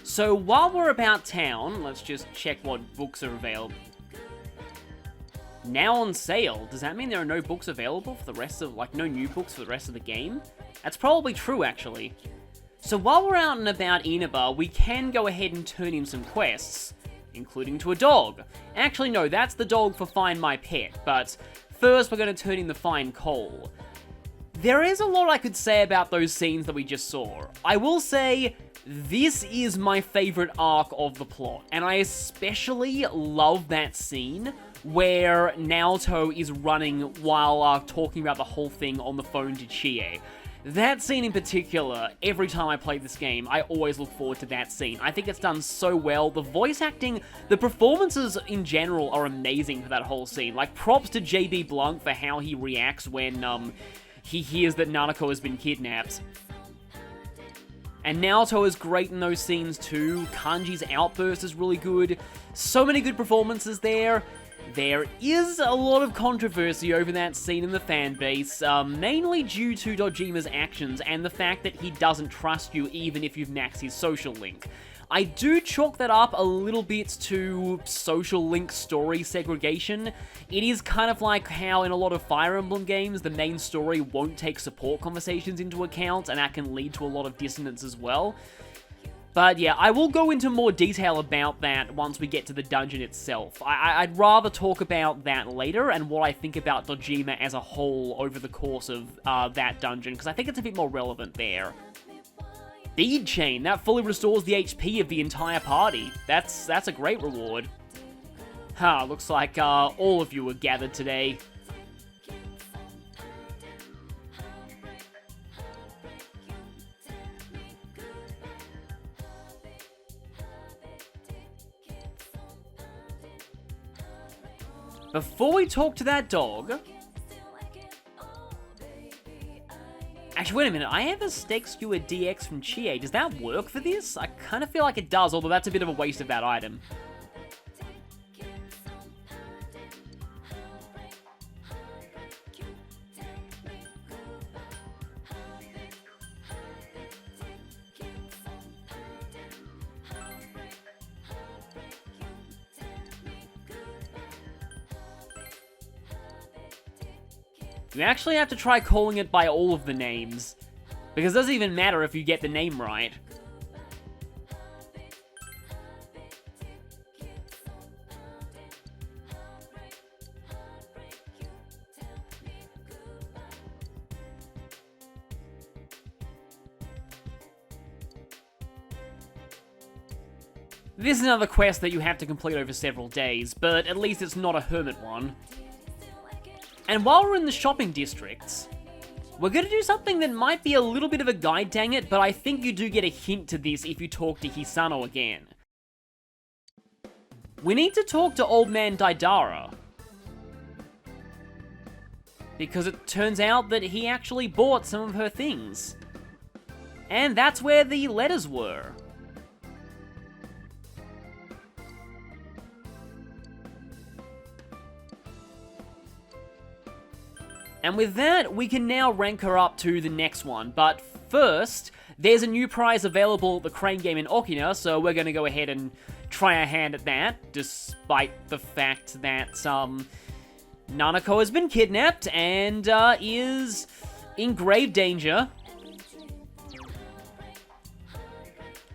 So while we're about town, let's just check what books are available. Now on sale. Does that mean there are no books available for the rest of, like, no new books for the rest of the game? That's probably true, actually. So while we're out and about Inaba, we can go ahead and turn in some quests, including to a dog. Actually, no, that's the dog for Find My Pet, but first we're going to turn in the Find Coal. There is a lot I could say about those scenes that we just saw. I will say, this is my favorite arc of the plot, and I especially love that scene where Naoto is running while talking about the whole thing on the phone to Chie. That scene in particular, every time I play this game, I always look forward to that scene. I think it's done so well. The voice acting, the performances in general are amazing for that whole scene. Like, props to JB Blunt for how he reacts when he hears that Nanako has been kidnapped. And Naoto is great in those scenes too. Kanji's outburst is really good. So many good performances there. There is a lot of controversy over that scene in the fanbase, mainly due to Dojima's actions and the fact that he doesn't trust you even if you've maxed his social link. I do chalk that up a little bit to social link story segregation. It is kind of like how in a lot of Fire Emblem games, the main story won't take support conversations into account, and that can lead to a lot of dissonance as well. But yeah, I will go into more detail about that once we get to the dungeon itself. I'd rather talk about that later and what I think about Dojima as a whole over the course of that dungeon, because I think it's a bit more relevant there. Bead Chain, that fully restores the HP of the entire party. That's a great reward. Looks like all of you are gathered today. Before we talk to that dog... Actually, wait a minute, I have a Stake Skewer DX from Chie. Does that work for this? I kind of feel like it does, although that's a bit of a waste of that item. You actually have to try calling it by all of the names, because it doesn't even matter if you get the name right. This is another quest that you have to complete over several days, but at least it's not a hermit one. And while we're in the shopping districts, we're going to do something that might be a little bit of a guide, dang it, but I think you do get a hint to this if you talk to Hisano again. We need to talk to Old Man Daidara, because it turns out that he actually bought some of her things. And that's where the letters were. And with that, we can now rank her up to the next one. But first, there's a new prize available at the Crane game in Okina, so we're going to go ahead and try our hand at that, despite the fact that Nanako has been kidnapped and is in grave danger.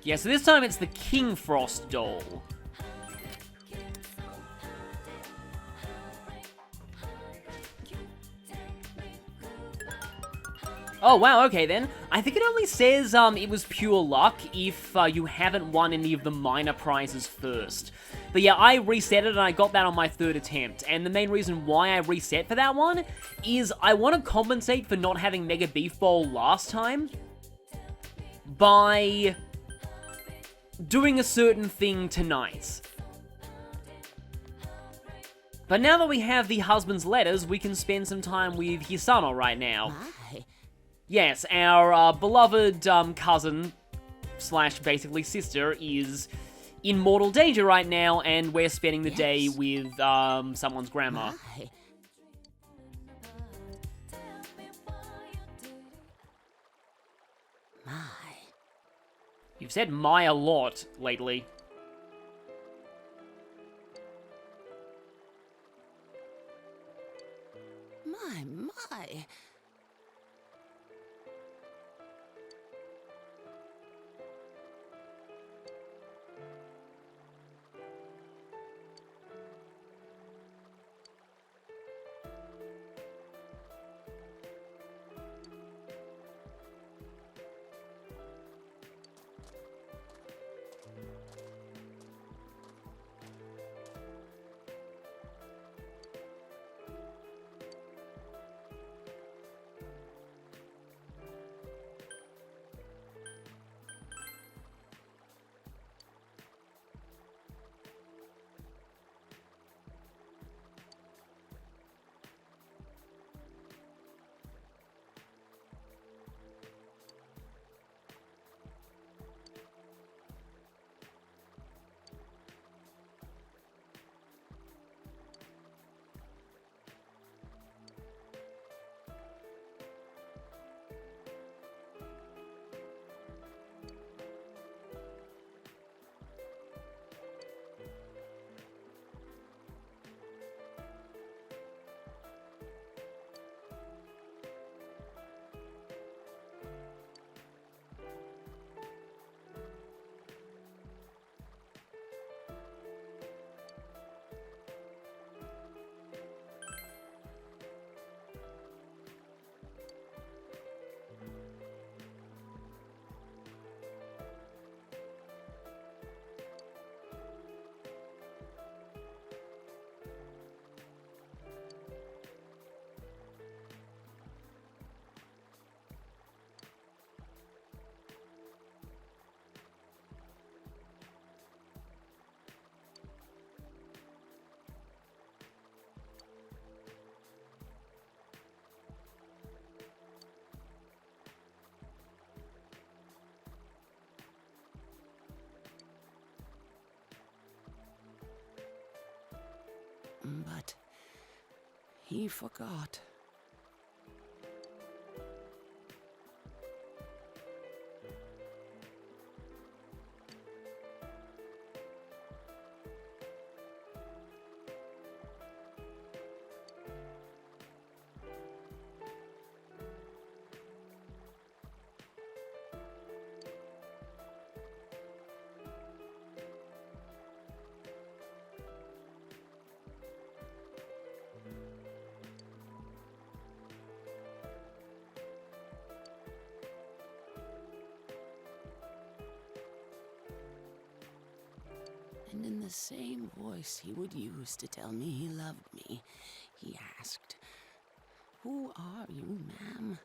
Yeah, so this time it's the King Frost doll. Oh, wow, okay then. I think it only says it was pure luck if you haven't won any of the minor prizes first. But yeah, I reset it and I got that on my third attempt. And the main reason why I reset for that one is I want to compensate for not having Mega Beef Bowl last time by doing a certain thing tonight. But now that we have the husband's letters, we can spend some time with Hisano right now. My. Yes, our beloved cousin, slash basically sister, is in mortal danger right now, and we're spending the day with someone's grandma. My. My. You You've said my a lot lately. My. But he forgot. And in the same voice he would use to tell me he loved me, he asked, "Who are you, ma'am?"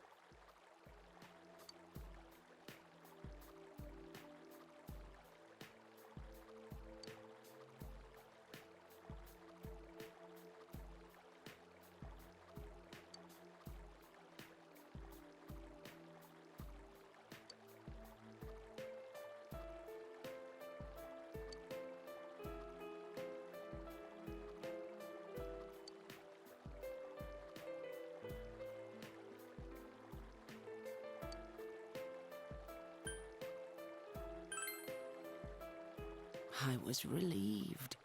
I was relieved.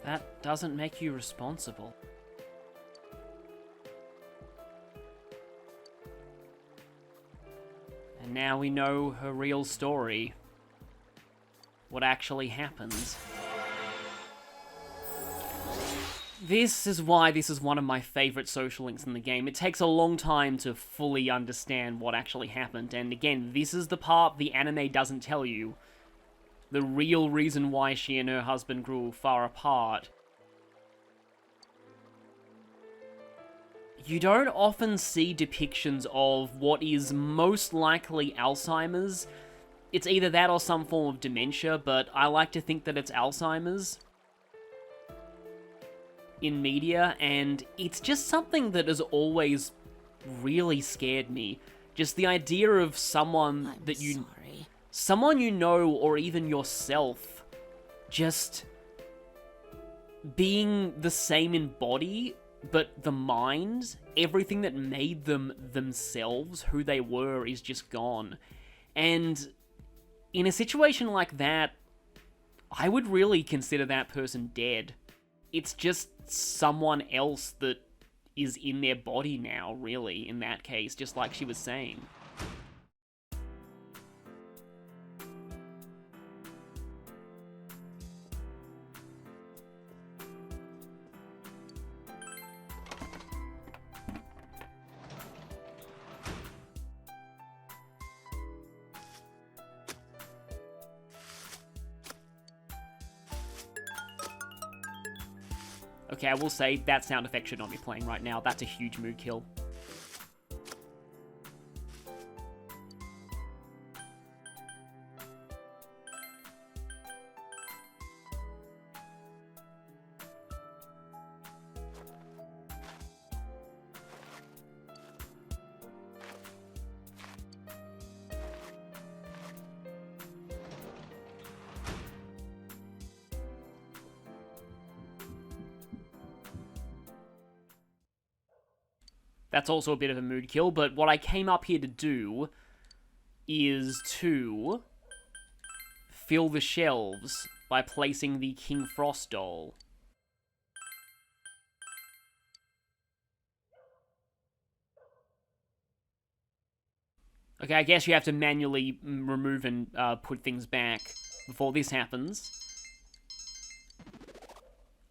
That doesn't make you responsible. And now we know her real story. What actually happens. This is why this is one of my favorite social links in the game. It takes a long time to fully understand what actually happened, and again, this is the part the anime doesn't tell you. The real reason why she and her husband grew far apart. You don't often see depictions of what is most likely Alzheimer's. It's either that or some form of dementia, but I like to think that it's Alzheimer's in media, and it's just something that has always really scared me. Just the idea of someone someone you know or even yourself just being the same in body, but the mind, everything that made them themselves, who they were, is just gone. And in a situation like that, I would really consider that person dead. It's just someone else that is in their body now, really, in that case, just like she was saying. Okay, I will say that sound effect should not be playing right now. That's a huge mood kill. That's also a bit of a mood kill, but what I came up here to do is to fill the shelves by placing the King Frost doll. Okay, I guess you have to manually remove and put things back before this happens.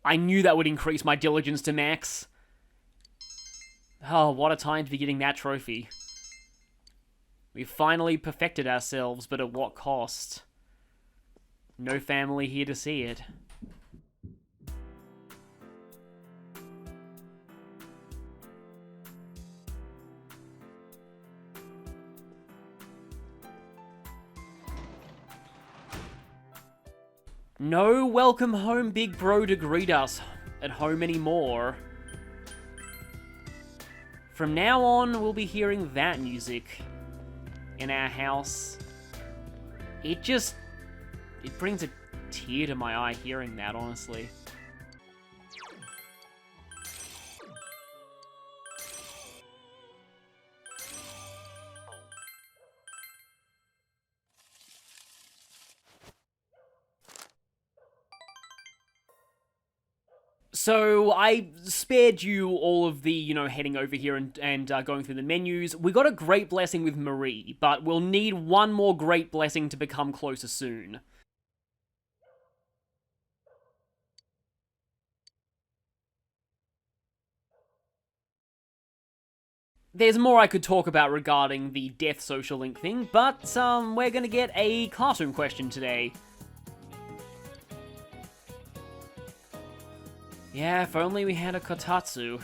I knew that would increase my diligence to max. Oh, what a time to be getting that trophy. We finally perfected ourselves, but at what cost? No family here to see it. No welcome home big bro to greet us at home anymore. From now on, we'll be hearing that music in our house. It brings a tear to my eye hearing that, honestly. So I spared you all of the, heading over here and going through the menus. We got a great blessing with Marie, but we'll need one more great blessing to become closer soon. There's more I could talk about regarding the Death Social Link thing, but we're gonna get a classroom question today. Yeah, if only we had a kotatsu.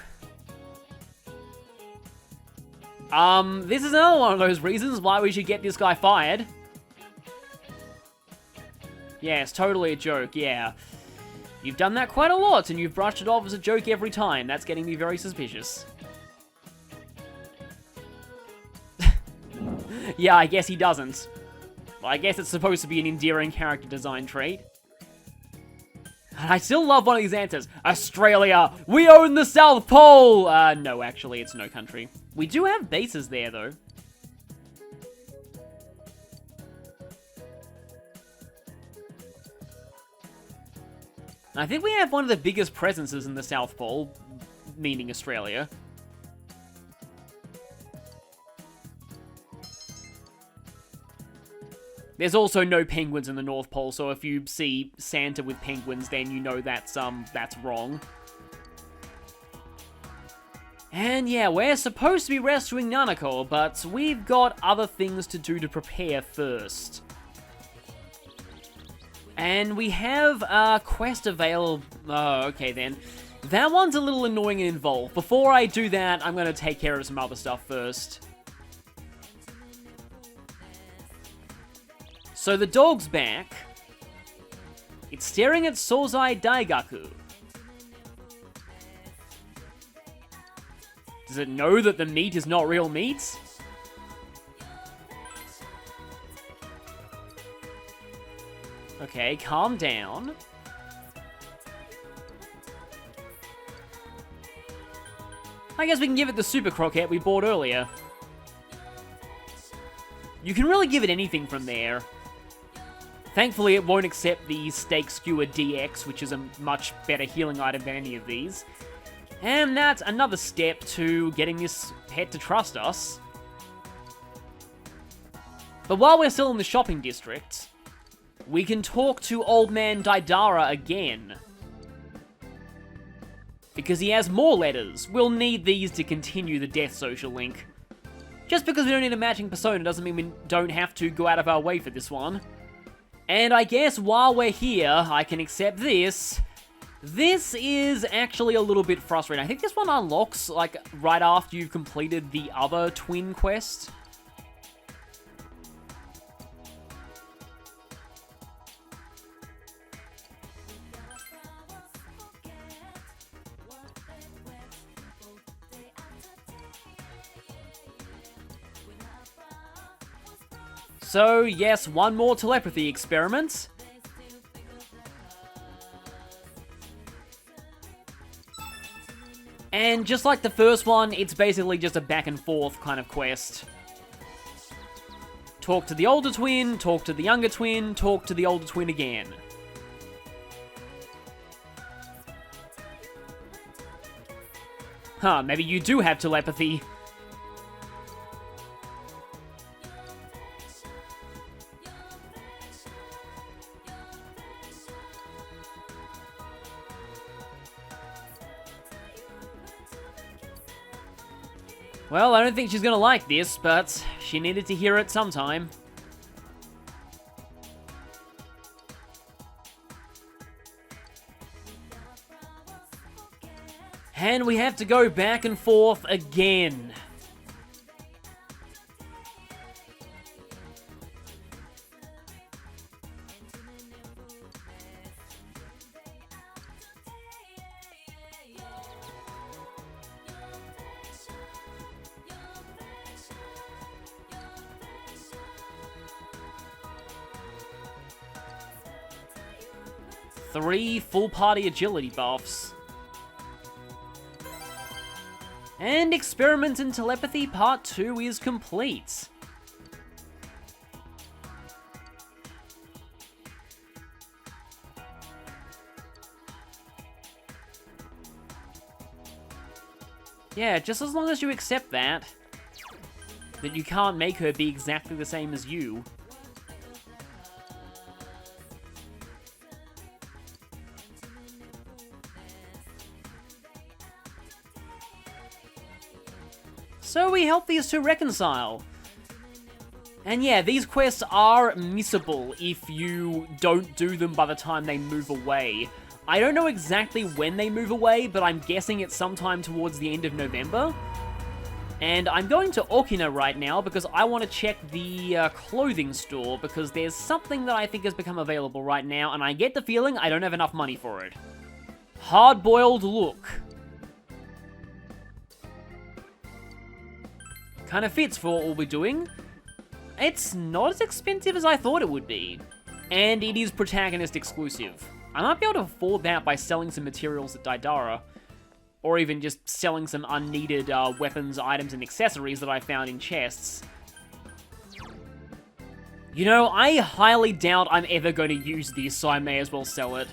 This is another one of those reasons why we should get this guy fired. Yeah, it's totally a joke, yeah. You've done that quite a lot, and you've brushed it off as a joke every time. That's getting me very suspicious. Yeah, I guess he doesn't. Well, I guess it's supposed to be an endearing character design trait. And I still love one of these answers. Australia, we own the South Pole! No, actually, it's no country. We do have bases there, though. I think we have one of the biggest presences in the South Pole, meaning Australia. There's also no penguins in the North Pole, so if you see Santa with penguins, then you know that's wrong. And yeah, we're supposed to be rescuing Nanako, but we've got other things to do to prepare first. And we have a quest available. Oh, okay then. That one's a little annoying and involved. Before I do that, I'm going to take care of some other stuff first. So the dog's back. It's staring at Sozai Daigaku. Does it know that the meat is not real meat? Okay, calm down. I guess we can give it the Super Croquette we bought earlier. You can really give it anything from there. Thankfully, it won't accept the Steak Skewer DX, which is a much better healing item than any of these. And that's another step to getting this pet to trust us. But while we're still in the shopping district, we can talk to Old Man Daidara again. Because he has more letters. We'll need these to continue the Death Social link. Just because we don't need a matching persona doesn't mean we don't have to go out of our way for this one. And I guess while we're here, I can accept this. This is actually a little bit frustrating. I think this one unlocks, like, right after you've completed the other twin quest. So, yes, one more telepathy experiment. And just like the first one, it's basically just a back and forth kind of quest. Talk to the older twin, talk to the younger twin, talk to the older twin again. Huh, maybe you do have telepathy. Well, I don't think she's gonna like this, but she needed to hear it sometime. And we have to go back and forth again. Three full party agility buffs. And Experiment in Telepathy Part 2 is complete. Yeah, just as long as you accept that you can't make her be exactly the same as you. So we help these two reconcile. And yeah, these quests are missable if you don't do them by the time they move away. I don't know exactly when they move away, but I'm guessing it's sometime towards the end of November. And I'm going to Okina right now because I want to check the clothing store because there's something that I think has become available right now, and I get the feeling I don't have enough money for it. Hard-boiled look. Kind of fits for what we'll be doing. It's not as expensive as I thought it would be. And it is protagonist exclusive. I might be able to afford that by selling some materials at Daidara. Or even just selling some unneeded weapons, items, and accessories that I found in chests. You know, I highly doubt I'm ever going to use this, so I may as well sell it.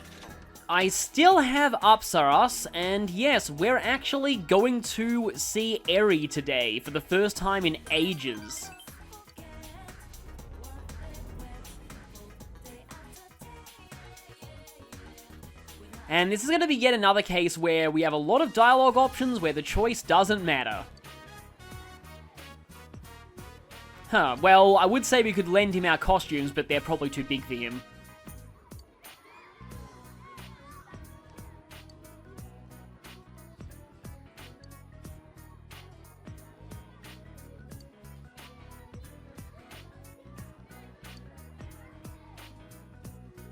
I still have Apsaras, and yes, we're actually going to see Eri today for the first time in ages. And this is going to be yet another case where we have a lot of dialogue options where the choice doesn't matter. Huh, well, I would say we could lend him our costumes, but they're probably too big for him.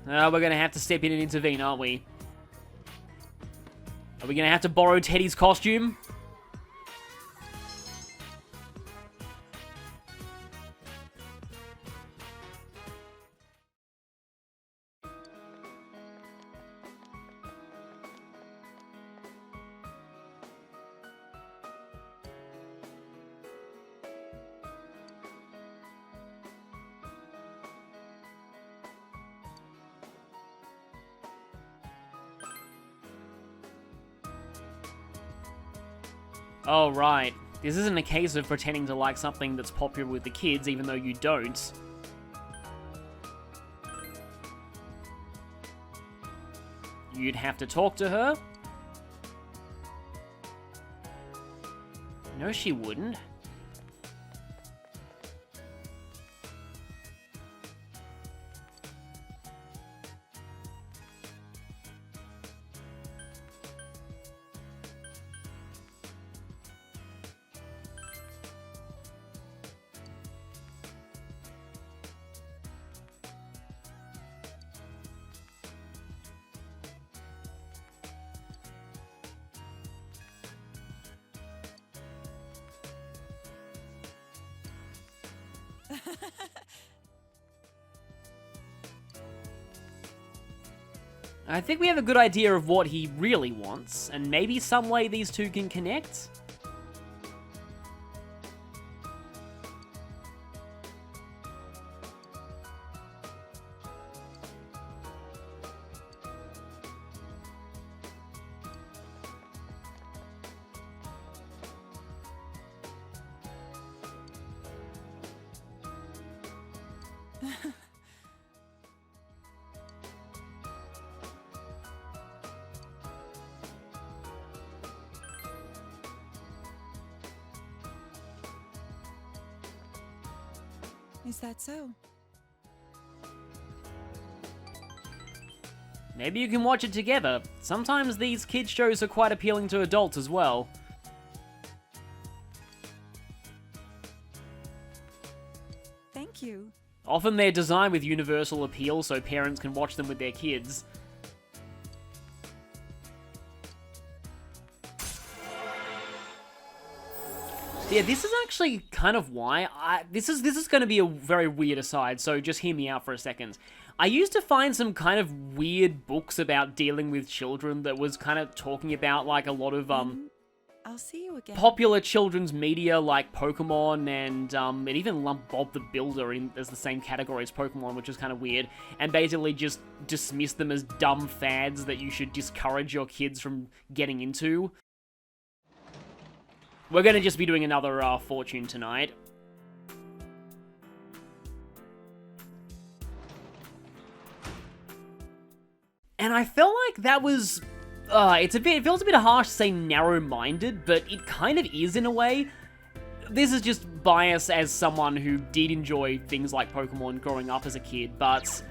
We're going to have to step in and intervene, aren't we? Are we going to have to borrow Teddy's costume? Oh, right. This isn't a case of pretending to like something that's popular with the kids, even though you don't. You'd have to talk to her? No, she wouldn't. I think we have a good idea of what he really wants, and maybe some way these two can connect? Is that so? Maybe you can watch it together. Sometimes these kids shows are quite appealing to adults as well. Thank you. Often they're designed with universal appeal so parents can watch them with their kids. Yeah, this is actually kind of why this is going to be a very weird aside, so just hear me out for a second. I used to find some kind of weird books about dealing with children that was kind of talking about like a lot of I'll see you again. popular children's media like Pokemon, and it even lumped Bob the Builder in as the same category as Pokemon, which is kind of weird, and basically just dismissed them as dumb fads that you should discourage your kids from getting into. We're going to just be doing another fortune tonight. And I felt like that was... it feels a bit harsh to say narrow-minded, but it kind of is in a way. This is just bias as someone who did enjoy things like Pokemon growing up as a kid, but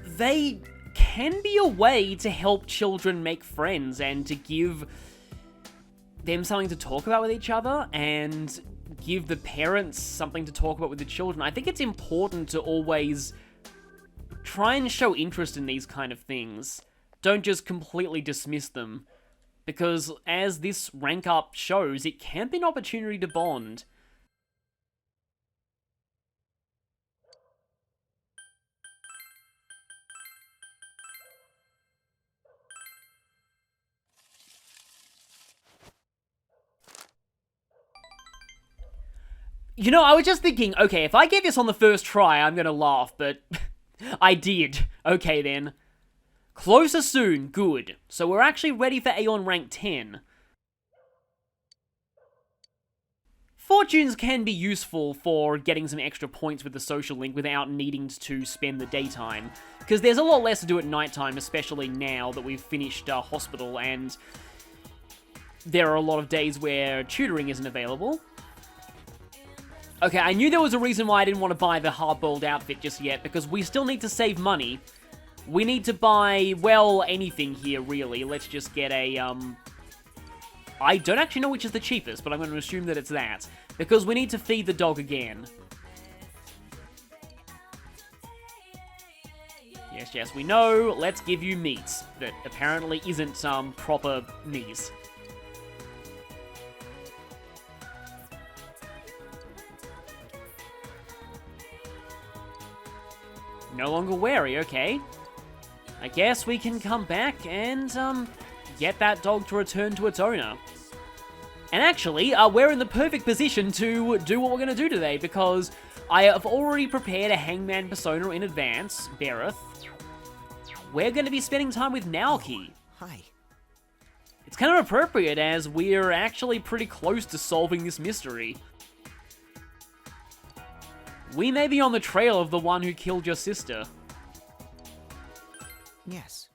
they can be a way to help children make friends and to give them something to talk about with each other and give the parents something to talk about with the children. I think it's important to always try and show interest in these kind of things. Don't just completely dismiss them, because as this rank up shows, it can be an opportunity to bond. You know, I was just thinking, okay, if I get this on the first try, I'm gonna laugh, but I did. Okay, then. Closer soon, good. So we're actually ready for Aeon rank 10. Fortunes can be useful for getting some extra points with the social link without needing to spend the daytime, because there's a lot less to do at nighttime, especially now that we've finished hospital, and there are a lot of days where tutoring isn't available. Okay, I knew there was a reason why I didn't want to buy the hard-boiled outfit just yet, because we still need to save money. We need to buy, well, anything here, really. Let's just get a, I don't actually know which is the cheapest, but I'm going to assume that it's that, because we need to feed the dog again. Yes, yes, we know. Let's give you meat that apparently isn't, proper meat. No longer wary, okay. I guess we can come back and, get that dog to return to its owner. And actually, we're in the perfect position to do what we're going to do today, because I have already prepared a Hangman persona in advance, Berith. We're going to be spending time with Naoki. Hi. It's kind of appropriate as we're actually pretty close to solving this mystery. We may be on the trail of the one who killed your sister. Yes.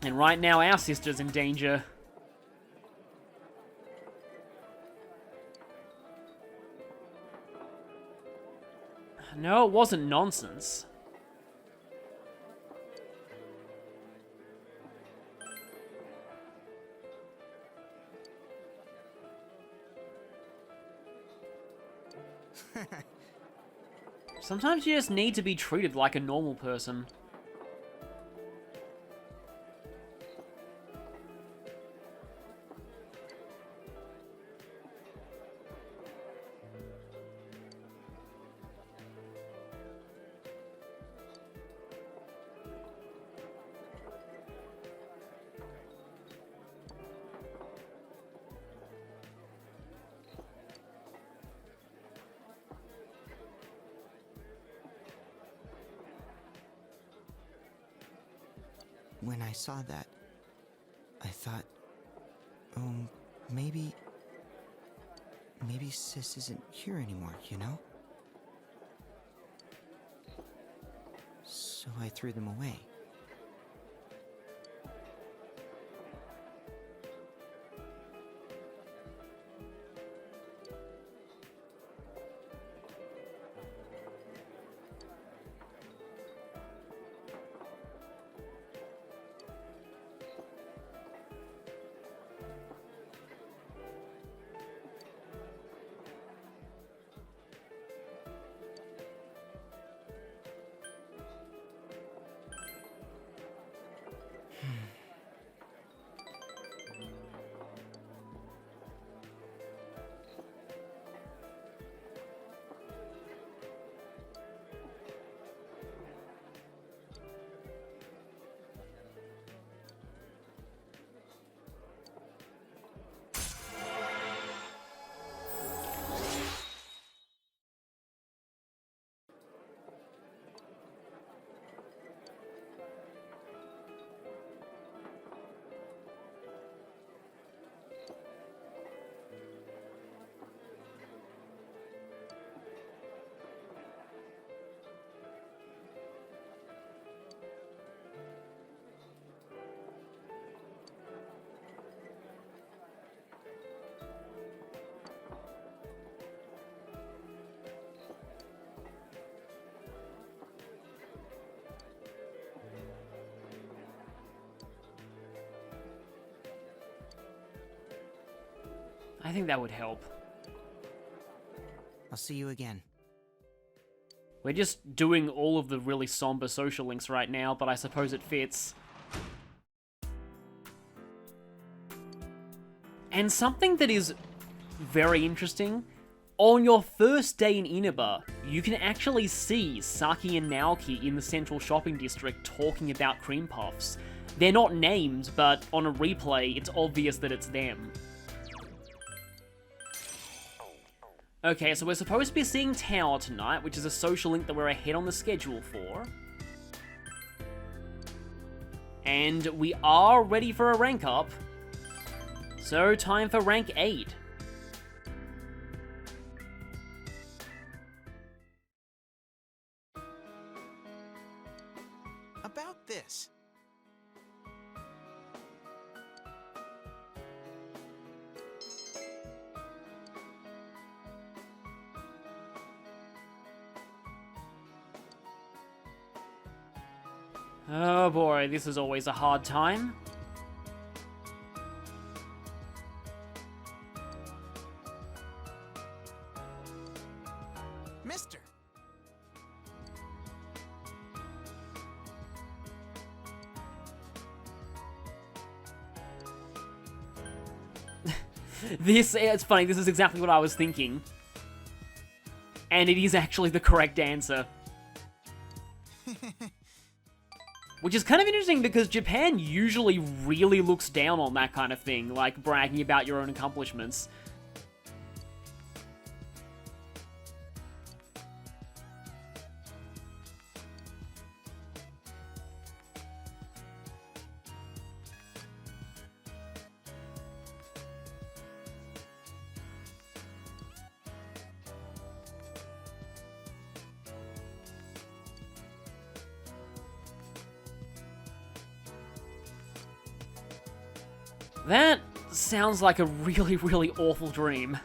And right now our sister's in danger. No, it wasn't nonsense. Sometimes you just need to be treated like a normal person. When I saw that, I thought, oh, maybe Sis isn't here anymore, you know? So I threw them away. I think that would help. I'll see you again. We're just doing all of the really somber social links right now, but I suppose it fits. And something that is very interesting, on your first day in Inaba, you can actually see Saki and Naoki in the central shopping district talking about cream puffs. They're not named, but on a replay, it's obvious that it's them. Okay, so we're supposed to be seeing Tower tonight, which is a social link that we're ahead on the schedule for. And we are ready for a rank up. So, time for rank 8. About this. Oh boy, this is always a hard time. Mister. It's funny, this is exactly what I was thinking. And it is actually the correct answer. Which is kind of interesting because Japan usually really looks down on that kind of thing, like bragging about your own accomplishments. That sounds like a really, really awful dream.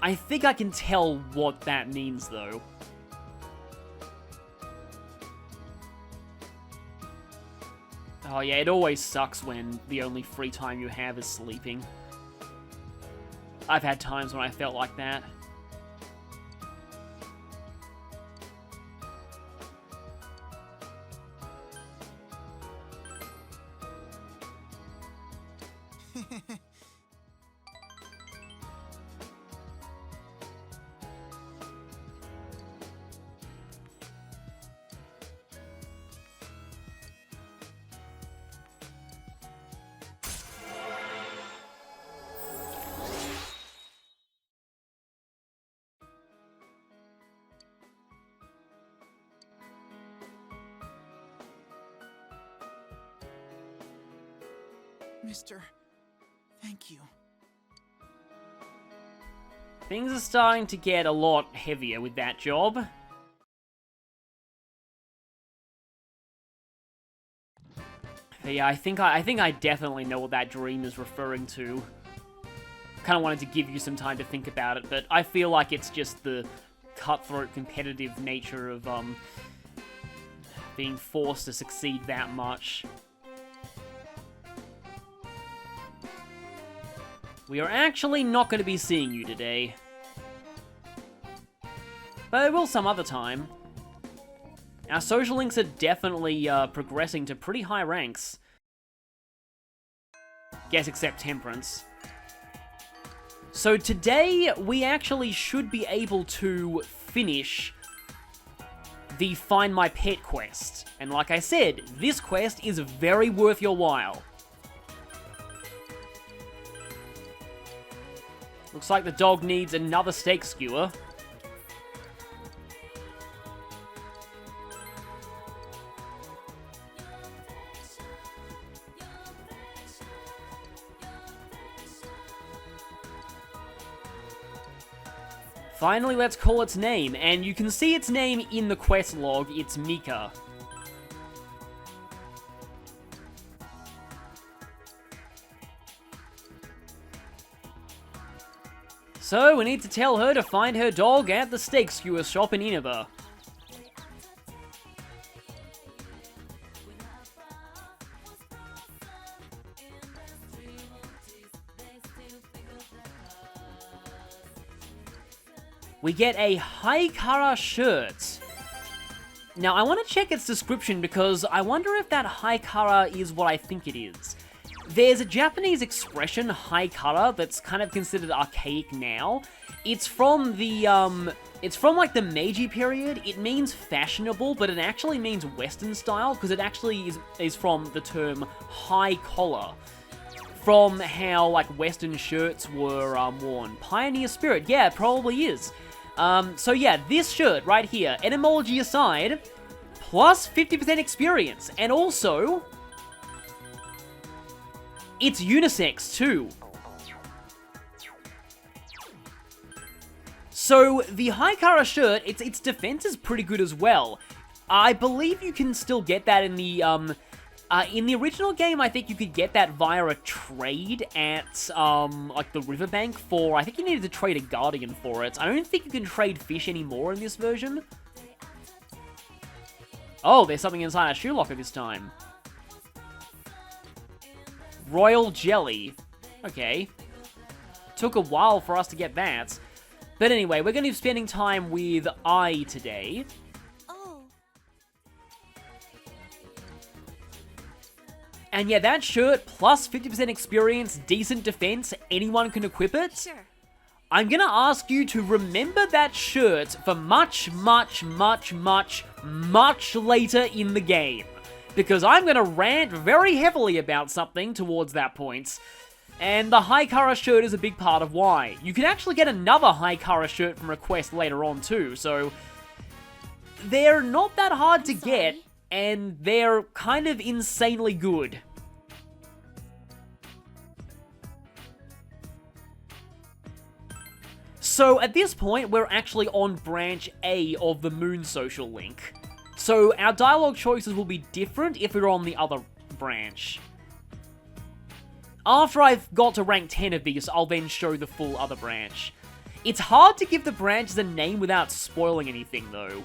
I think I can tell what that means, though. Oh yeah, it always sucks when the only free time you have is sleeping. I've had times when I felt like that. Mister, thank you. Things are starting to get a lot heavier with that job. But yeah, I think I definitely know what that dream is referring to. Kind of wanted to give you some time to think about it, but I feel like it's just the cutthroat, competitive nature of being forced to succeed that much. We are actually not going to be seeing you today. But I will some other time. Our social links are definitely progressing to pretty high ranks. Guess except Temperance. So today, we actually should be able to finish the Find My Pet quest. And like I said, this quest is very worth your while. Looks like the dog needs another steak skewer. Finally, let's call its name, and you can see its name in the quest log. It's Mika. So, we need to tell her to find her dog at the steak skewer shop in Inaba. We get a Haikara shirt. Now, I want to check its description because I wonder if that Haikara is what I think it is. There's a Japanese expression, Haikara, that's kind of considered archaic now. It's from the, like the Meiji period. It means fashionable, but it actually means Western style, because it actually is from the term high collar. From how, like, Western shirts were worn. Pioneer spirit, yeah, it probably is. So yeah, this shirt right here, etymology aside, plus 50% experience, and also, it's unisex too. So the Haikara shirt, its defense is pretty good as well. I believe you can still get that in the original game. I think you could get that via a trade at, like the riverbank for, I think you needed to trade a guardian for it. I don't think you can trade fish anymore in this version. Oh, there's something inside our shoe locker this time. Royal jelly. Okay. Took a while for us to get that. But anyway, we're going to be spending time with Ai today. And yeah, that shirt, plus 50% experience, decent defense, anyone can equip it. Sure. I'm gonna ask you to remember that shirt for much, much, much, much, much later in the game. Because I'm gonna rant very heavily about something towards that point. And the Haikara shirt is a big part of why. You can actually get another Haikara shirt from request later on too, so they're not that hard to get. And they're kind of insanely good. So at this point, we're actually on branch A of the Moon social link. So our dialogue choices will be different if we're on the other branch. After I've got to rank 10 of these, I'll then show the full other branch. It's hard to give the branches a name without spoiling anything, though.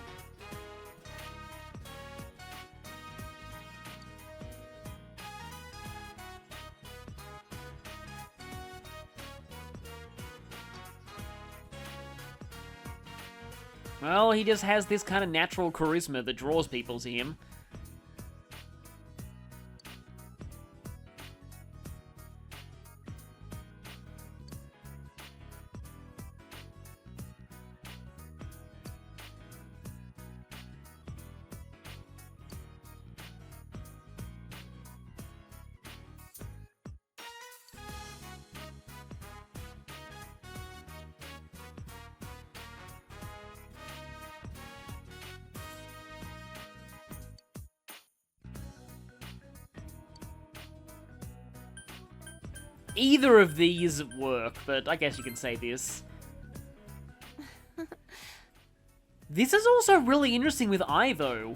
Well, he just has this kind of natural charisma that draws people to him. Either of these work, but I guess you can say this. This is also really interesting with Ai, though.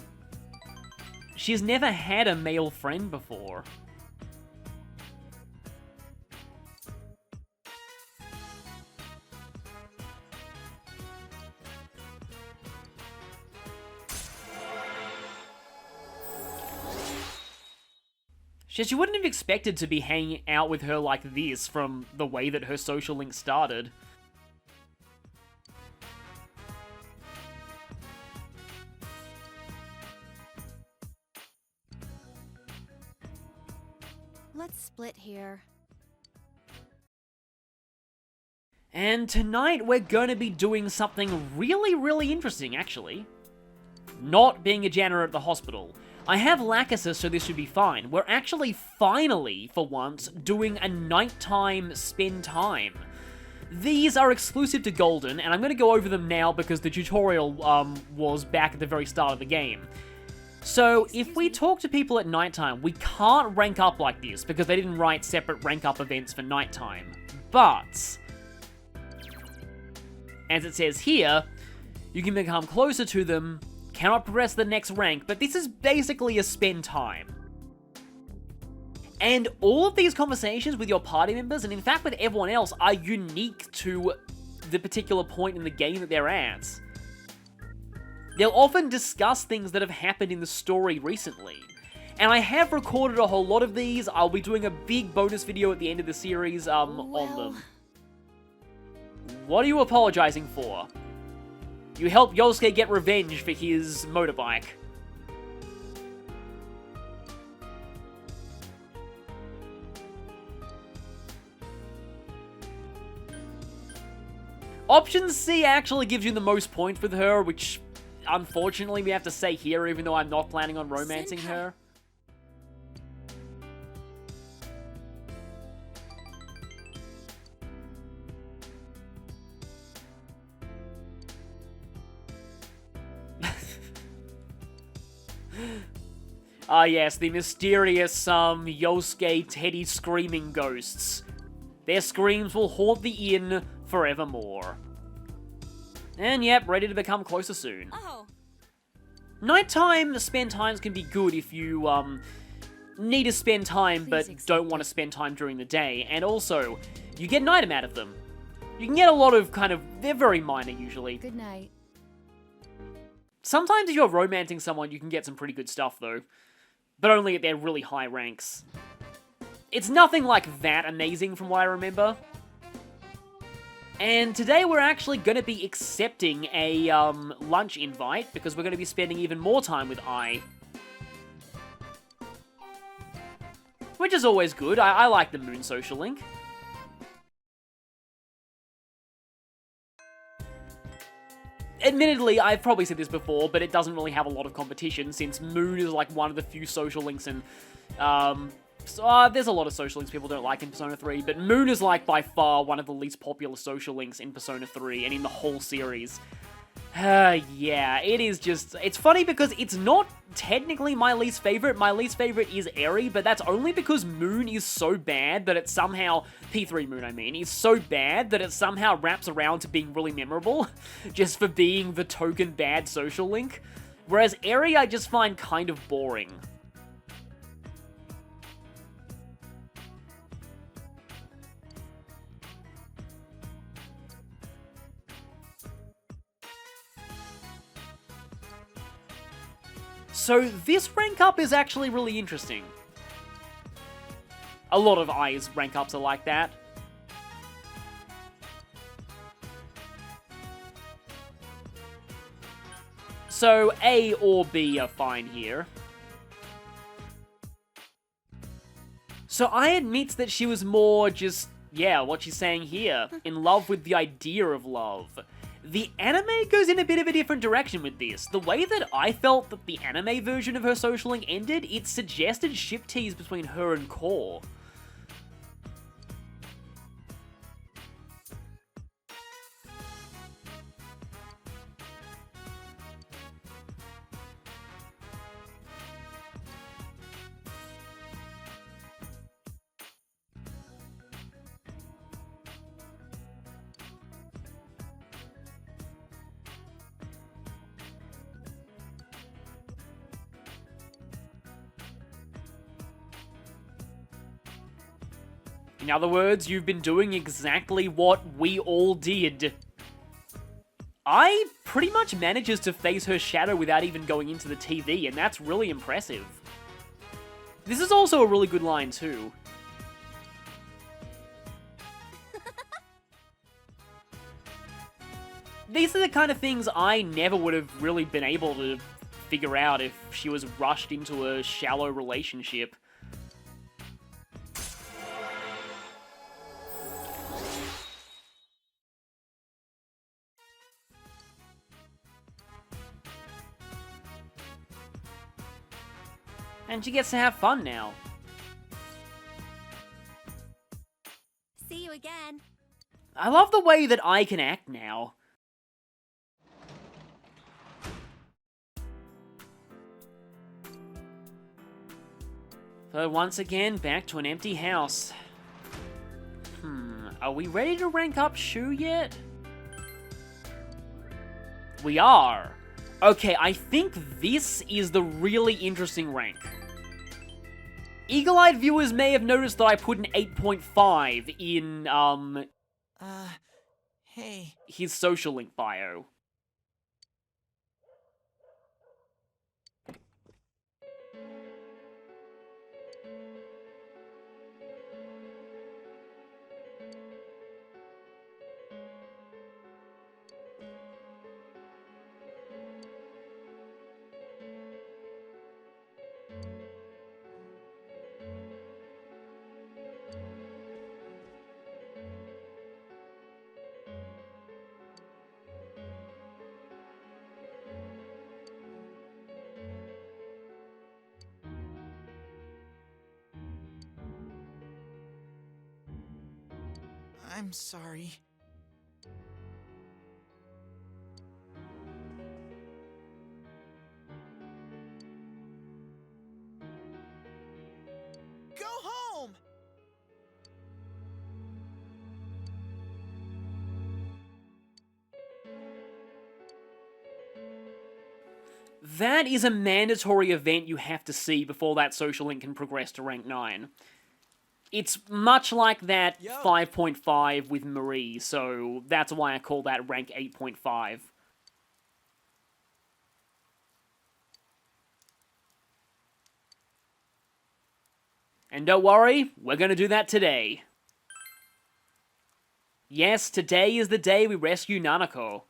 She's never had a male friend before. She wouldn't have expected to be hanging out with her like this from the way that her social link started. Let's split here. And tonight we're going to be doing something really, really interesting, actually. Not being a janitor at the hospital. I have Lachesis, so this should be fine. We're actually finally, for once, doing a nighttime spend time. These are exclusive to Golden, and I'm going to go over them now because the tutorial was back at the very start of the game. So, if we talk to people at nighttime, we can't rank up like this because they didn't write separate rank up events for nighttime. But, as it says here, you can become closer to them, cannot progress the next rank, but this is basically a spend time. And all of these conversations with your party members, and in fact with everyone else, are unique to the particular point in the game that they're at. They'll often discuss things that have happened in the story recently. And I have recorded a whole lot of these. I'll be doing a big bonus video at the end of the series on them. What are you apologizing for? You help Yosuke get revenge for his motorbike. Option C actually gives you the most points with her, which unfortunately we have to say here, even though I'm not planning on romancing her. Ah yes, the mysterious, Yosuke Teddy screaming ghosts. Their screams will haunt the inn forevermore. And yep, ready to become closer soon. Oh. Nighttime spend times can be good if you, need to spend time but don't want to spend time during the day, and also, you get an item out of them. You can get a lot of they're very minor usually. Good night. Sometimes if you're romancing someone, you can get some pretty good stuff though, but only at their really high ranks. It's nothing like that amazing from what I remember. And today we're actually going to be accepting a lunch invite because we're going to be spending even more time with Ai. Which is always good. I like the Moon social link. Admittedly, I've probably said this before, but it doesn't really have a lot of competition since Moon is like one of the few social links and there's a lot of social links people don't like in Persona 3, but Moon is like by far one of the least popular social links in Persona 3 and in the whole series. Yeah, it is just... It's funny because it's not technically my least favorite. My least favorite is Eri, but that's only because Moon is so bad that it somehow... P3 Moon, I mean, is so bad that it somehow wraps around to being really memorable, just for being the token bad social link. Whereas Eri I just find kind of boring. So this rank up is actually really interesting. A lot of Ai's rank ups are like that. So A or B are fine here. So Ai admits that she was more just, yeah, what she's saying here, in love with the idea of love. The anime goes in a bit of a different direction with this. The way that I felt that the anime version of her social link ended, it suggested ship tease between her and Core. In other words, you've been doing exactly what we all did. Ai pretty much manages to face her shadow without even going into the TV, and that's really impressive. This is also a really good line, too. These are the kind of things I never would have really been able to figure out if she was rushed into a shallow relationship. And she gets to have fun now. See you again. I love the way that I can act now. So once again, back to an empty house. Are we ready to rank up Shu yet? We are. Okay, I think this is the really interesting rank. Eagle-eyed viewers may have noticed that I put an 8.5 in, Hey. his social link bio. I'm sorry. Go home! That is a mandatory event you have to see before that social link can progress to rank 9. It's much like that 5.5 with Marie, so that's why I call that rank 8.5. And don't worry, we're gonna do that today. Yes, today is the day we rescue Nanako.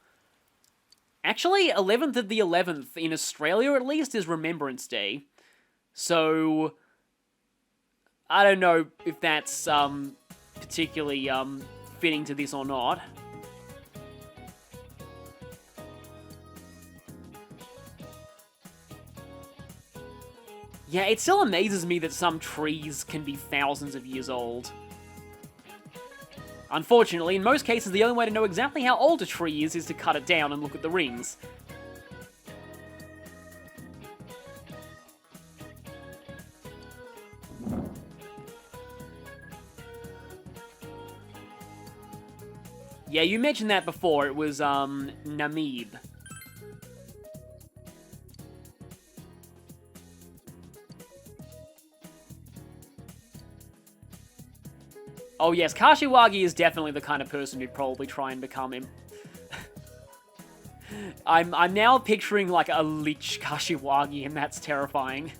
Actually, 11th of the 11th, in Australia at least, is Remembrance Day. So I don't know if that's particularly fitting to this or not. Yeah, it still amazes me that some trees can be thousands of years old. Unfortunately, in most cases, the only way to know exactly how old a tree is to cut it down and look at the rings. Yeah, you mentioned that before. It was, Namib. Oh yes, Kashiwagi is definitely the kind of person who'd probably try and become him. I'm now picturing like a lich Kashiwagi, and that's terrifying.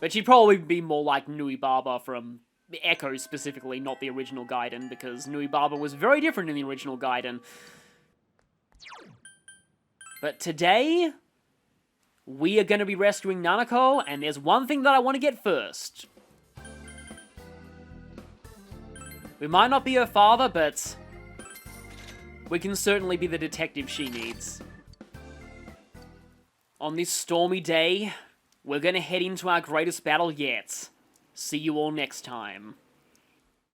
But she'd probably be more like Nui Baba from Echo specifically, not the original Gaiden, because Nui Baba was very different in the original Gaiden. But today, we are going to be rescuing Nanako, and there's one thing that I want to get first. We might not be her father, but we can certainly be the detective she needs. On this stormy day, we're going to head into our greatest battle yet. See you all next time.